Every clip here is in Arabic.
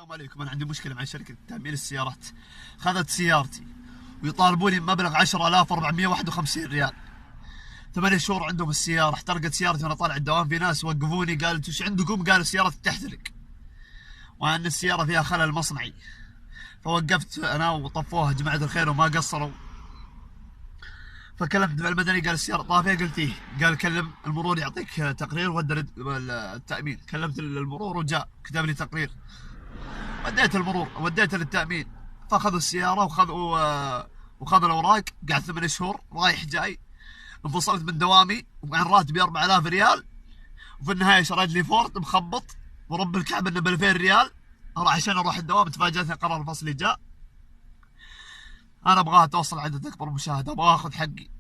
السلام عليكم. انا عندي مشكله مع شركه تامين السيارات. خذت سيارتي ويطالبوني بمبلغ 10451 ريال. 8 شهور عندهم السياره، احترقت سيارتي وانا طالع الدوام. في ناس وقفوني قالت وش عندكم؟ قالوا السياره تحترق وان السياره فيها خلل مصنعي. فوقفت انا وطفوها جماعه الخير وما قصروا. فكلمت الدفع المدني قال السياره طافيه. قلت ايه؟ قال كلم المرور يعطيك تقرير ودى التامين. كلمت المرور وجاء كتب لي تقرير. وديت المرور وديته للتامين، فاخذوا السياره وخذوا الاوراق. قعدت 8 شهور رايح جاي. انفصلت من دوامي وعن راتبي 4000 ريال، وفي النهايه شريت لي فورد مخبط ورب الكعبه انه ب 2000 ريال عشان اروح الدوام. تفاجأتني قرار الفصلي جاء. انا ابغاها توصل عدد اكبر مشاهده، ابغى اخذ حقي.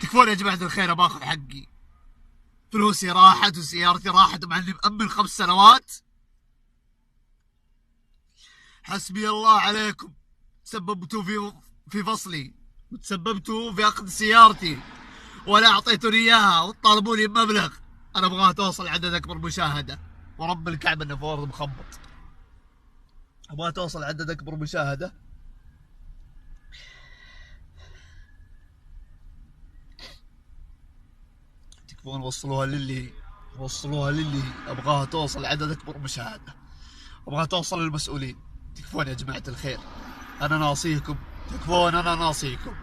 تكفون يا جماعه الخير، ابغى اخذ حقي. فلوسي راحت وسيارتي راحت مع اني مأمن 5 سنوات. حسبي الله عليكم، تسببتوا في فصلي وتسببتوا في اخذ سيارتي ولا اعطيتوني اياها وتطالبوني بمبلغ. انا ابغاها توصل عدد اكبر مشاهده ورب الكعبه انه فورد مخبط. ابغاها توصل عدد اكبر مشاهده. تكفون وصلوها للي ابغاها توصل عدد اكبر مشاهده، ابغاها توصل للمسؤولين. تكفون يا جماعه الخير، انا ناصيكم. تكفون، انا ناصيكم.